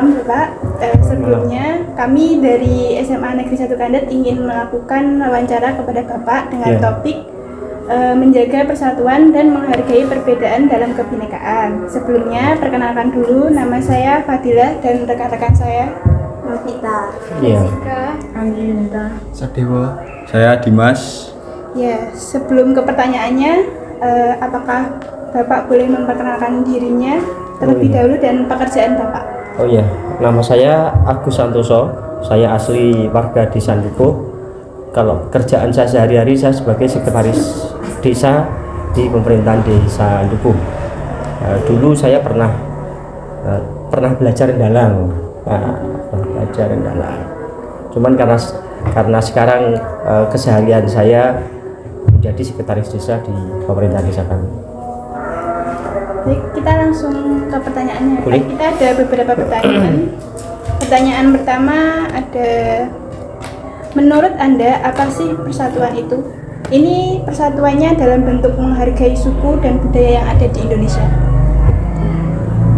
malam Bapak. Sebelumnya kami dari SMA Negeri 1 Kandet ingin melakukan wawancara kepada Bapak dengan topik menjaga persatuan dan menghargai perbedaan dalam kebinekaan. Sebelumnya perkenalkan dulu, nama saya Fadilah dan rekan-rekan saya Novita, Jessica, Anginta, Sadewa, saya Dimas. Ya, sebelum ke pertanyaannya, apakah Bapak boleh memperkenalkan dirinya terlebih dahulu dan pekerjaan Bapak? Oh iya, nama saya Agus Santoso. Saya asli warga Desa Ndukuh. Kalau kerjaan saya sehari-hari, saya sebagai sekretaris desa di pemerintahan Desa Ndukuh. Dulu saya pernah belajar dalang. Belajar dalang. Cuman karena sekarang keseharian saya menjadi sekretaris desa di pemerintahan desa kami. Baik, kita langsung ke pertanyaannya. Boleh? Kita ada beberapa pertanyaan. Pertanyaan pertama ada, menurut Anda apa sih persatuan itu? Ini persatuannya dalam bentuk menghargai suku dan budaya yang ada di Indonesia.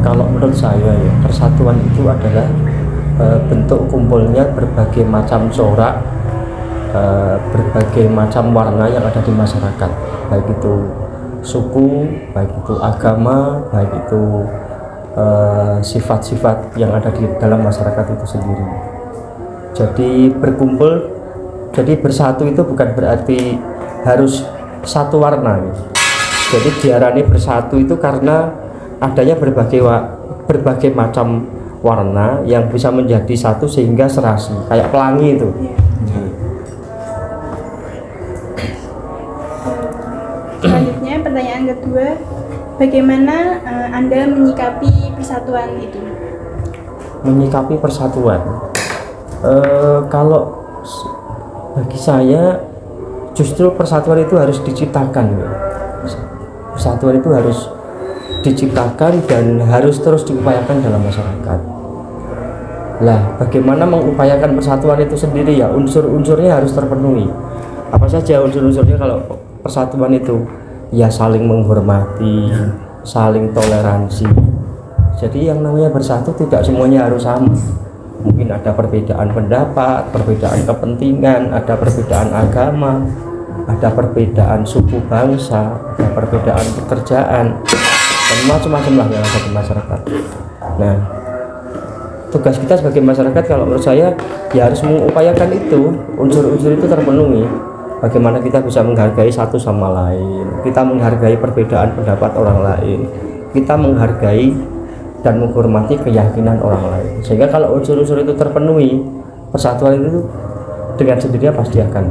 Kalau menurut saya ya, persatuan itu adalah bentuk kumpulnya berbagai macam corak, berbagai macam warna yang ada di masyarakat, baik itu suku, baik itu agama, baik itu sifat-sifat yang ada di dalam masyarakat itu sendiri. Jadi berkumpul, jadi bersatu itu bukan berarti harus satu warna. Jadi diarani bersatu itu karena adanya berbagai macam warna yang bisa menjadi satu sehingga serasi, kayak pelangi itu. Selanjutnya pertanyaan kedua, bagaimana Anda menyikapi persatuan itu? Menyikapi persatuan, kalau bagi saya justru persatuan itu harus diciptakan. Persatuan itu harus diciptakan dan harus terus diupayakan dalam masyarakat. Lah, bagaimana mengupayakan persatuan itu sendiri ya? Unsur-unsurnya harus terpenuhi. Apa saja unsur-unsurnya kalau persatuan itu? Ya saling menghormati, saling toleransi. Jadi yang namanya bersatu tidak semuanya harus sama. Mungkin ada perbedaan pendapat, perbedaan kepentingan, ada perbedaan agama, ada perbedaan suku bangsa, ada perbedaan pekerjaan, dan macam-macam lah yang ada di masyarakat. Nah, tugas kita sebagai masyarakat kalau menurut saya ya harus mengupayakan itu, unsur-unsur itu terpenuhi. Bagaimana kita bisa menghargai satu sama lain, kita menghargai perbedaan pendapat orang lain, kita menghargai dan menghormati keyakinan orang lain. Sehingga kalau unsur-unsur itu terpenuhi, persatuan itu dengan sendirinya pasti akan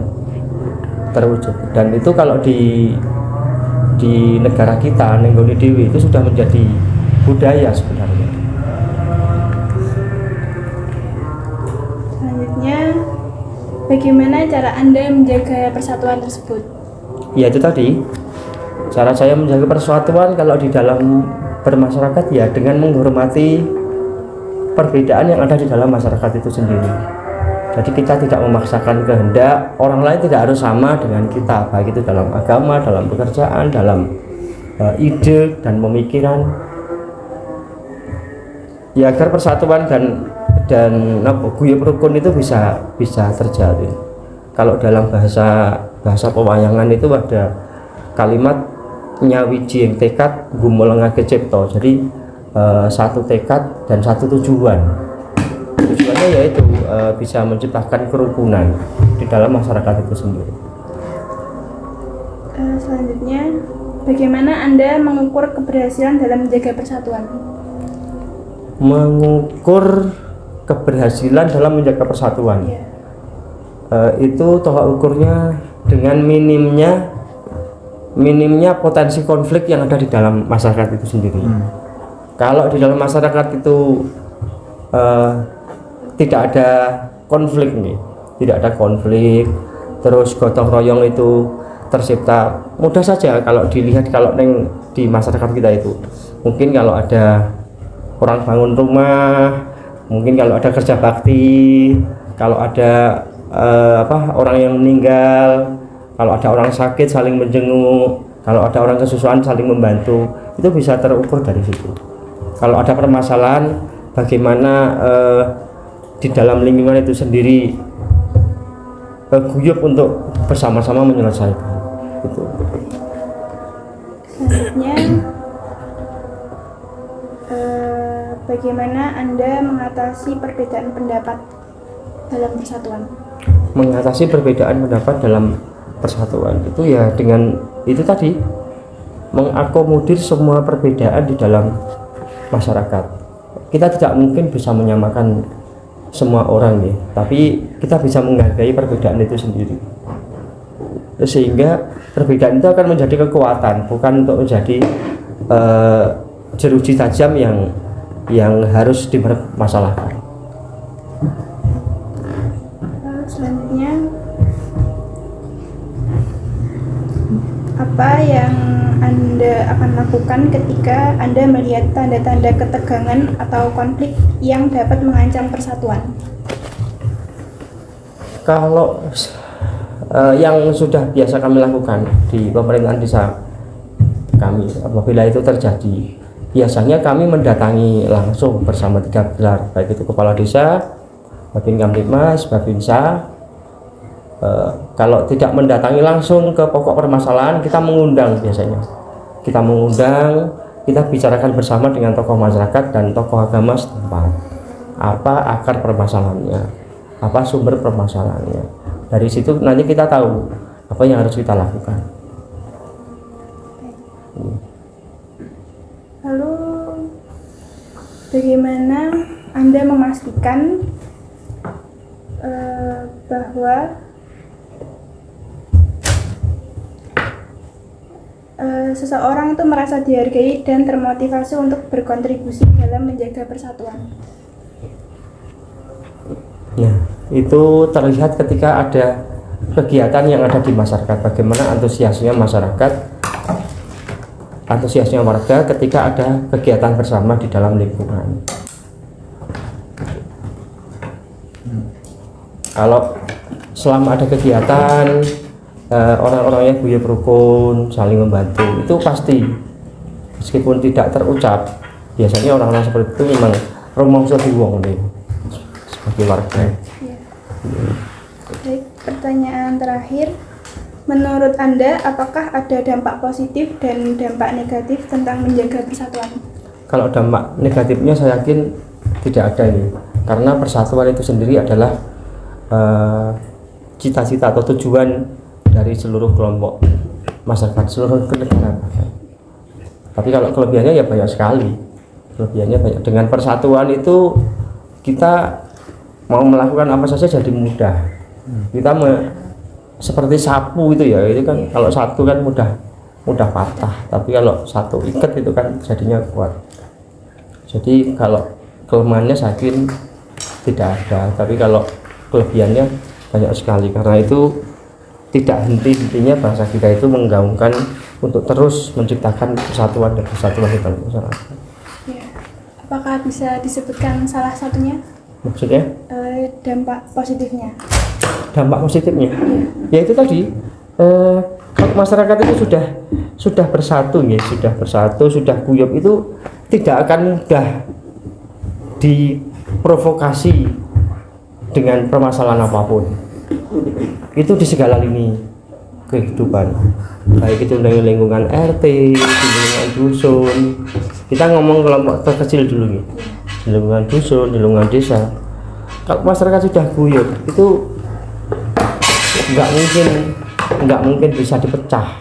terwujud. Dan itu kalau di negara kita, Nenggone Dewi, itu sudah menjadi budaya sebenarnya. Selanjutnya, bagaimana cara Anda menjaga persatuan tersebut? Ya itu tadi, cara saya menjaga persatuan kalau di dalam bermasyarakat ya dengan menghormati perbedaan yang ada di dalam masyarakat itu sendiri. Jadi kita tidak memaksakan kehendak orang lain, tidak harus sama dengan kita, baik itu dalam agama, dalam pekerjaan, dalam ide dan pemikiran. Ya agar persatuan dan guyub rukun itu bisa terjalin. Kalau dalam bahasa pewayangan itu ada kalimat nyawiji yang tekad gumul ngake cipto. Jadi satu tekad dan satu tujuan. Tujuannya yaitu bisa menciptakan kerukunan di dalam masyarakat itu sendiri. Selanjutnya, bagaimana Anda mengukur keberhasilan dalam menjaga persatuan? Mengukur keberhasilan dalam menjaga persatuan, itu tolak ukurnya dengan minimnya potensi konflik yang ada di dalam masyarakat itu sendiri. Kalau di dalam masyarakat itu tidak ada konflik nih, tidak ada konflik, terus gotong royong itu tercipta, mudah saja kalau dilihat. Kalau di masyarakat kita itu mungkin kalau ada orang bangun rumah, mungkin kalau ada kerja bakti, kalau ada orang yang meninggal, kalau ada orang sakit saling menjenguk, kalau ada orang kesusahan saling membantu, itu bisa terukur dari situ. Kalau ada permasalahan bagaimana di dalam lingkungan itu sendiri guyup untuk bersama-sama menyelesaikan itu. Selanjutnya, bagaimana Anda mengatasi perbedaan pendapat dalam persatuan? Mengatasi perbedaan pendapat dalam persatuan itu ya dengan itu tadi, mengakomodir semua perbedaan di dalam masyarakat. Kita tidak mungkin bisa menyamakan semua orang ya, tapi kita bisa menghargai perbedaan itu sendiri, sehingga perbedaan itu akan menjadi kekuatan, bukan untuk menjadi jeruji tajam yang harus dipermasalahkan. Selanjutnya, apa yang Anda akan lakukan ketika Anda melihat tanda-tanda ketegangan atau konflik yang dapat mengancam persatuan? Kalau yang sudah biasa kami lakukan di pemerintahan desa kami, apabila itu terjadi, biasanya kami mendatangi langsung bersama 3 pilar, baik itu kepala desa, Babin Kamtibmas, Babinsa. Kalau tidak mendatangi langsung ke pokok permasalahan, kita mengundang biasanya. Kita mengundang, kita bicarakan bersama dengan tokoh masyarakat dan tokoh agama setempat. Apa akar permasalahannya? Apa sumber permasalahannya? Dari situ nanti kita tahu apa yang harus kita lakukan. Lalu, bagaimana Anda memastikan bahwa seseorang itu merasa dihargai dan termotivasi untuk berkontribusi dalam menjaga persatuan? Nah, itu terlihat ketika ada kegiatan yang ada di masyarakat, bagaimana antusiasnya masyarakat, antusiasnya warga ketika ada kegiatan bersama di dalam lingkungan. Kalau selama ada kegiatan, orang-orangnya guyup rukun, saling membantu, itu pasti, meskipun tidak terucap, biasanya orang-orang seperti itu memang rumangsa diwong nih sebagai warga. Ya. Baik, pertanyaan terakhir, menurut Anda apakah ada dampak positif dan dampak negatif tentang menjaga persatuan? Kalau dampak negatifnya saya yakin tidak ada ini, karena persatuan itu sendiri adalah cita-cita atau tujuan dari seluruh kelompok masyarakat, seluruh kenegaraan. Tapi kalau kelebihannya ya banyak sekali. Kelebihannya banyak. Dengan persatuan itu kita mau melakukan apa saja jadi mudah. Kita seperti sapu itu ya, itu kan kalau satu kan mudah patah, tapi kalau satu ikat itu kan jadinya kuat. Jadi kalau kelemahannya saya yakin tidak ada, tapi kalau kelebihannya banyak sekali. Karena itu tidak henti-hentinya bangsa kita itu menggaungkan untuk terus menciptakan persatuan dan kesatuan di dalam masyarakat. Ya. Apakah bisa disebutkan salah satunya? Maksudnya? Dampak positifnya. Dampak positifnya? Ya itu tadi, kalau masyarakat itu sudah bersatu, ya, sudah guyup, itu tidak akan mudah diprovokasi dengan permasalahan apapun. Itu di segala lini kehidupan, baik itu dari lingkungan RT, di lingkungan dusun. Kita ngomong kelompok terkecil dulu nih, di lingkungan dusun, di lingkungan desa. Kalau masyarakat sudah guyup, itu nggak mungkin bisa dipecah.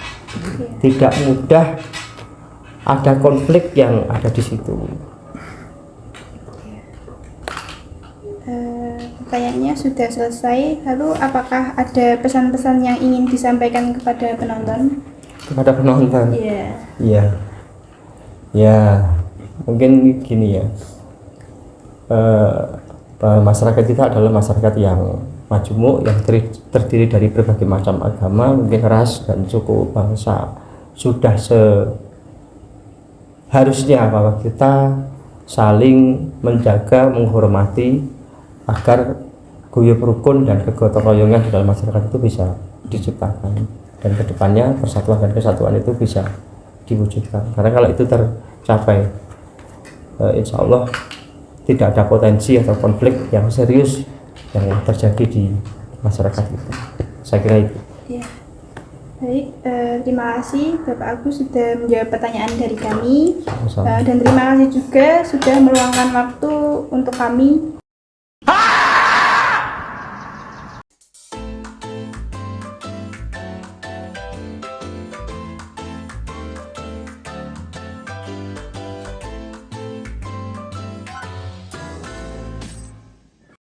Tidak mudah ada konflik yang ada di situ. Pertanyaannya sudah selesai. Lalu apakah ada pesan-pesan yang ingin disampaikan kepada penonton? Kepada penonton? Iya. Iya. Ya, mungkin gini ya. Bahwa masyarakat kita adalah masyarakat yang majemuk, yang terdiri dari berbagai macam agama, mungkin ras dan suku bangsa. Sudah seharusnya bahwa kita saling menjaga, menghormati, agar guyup rukun dan kegotong royongan di dalam masyarakat itu bisa diciptakan, dan kedepannya persatuan dan kesatuan itu bisa diwujudkan. Karena kalau itu tercapai, insya Allah tidak ada potensi atau konflik yang serius yang terjadi di masyarakat kita. Saya kira itu. Ya. Baik, terima kasih Bapak Agus sudah menjawab pertanyaan dari kami. Sama-sama. Dan terima kasih juga sudah meluangkan waktu untuk kami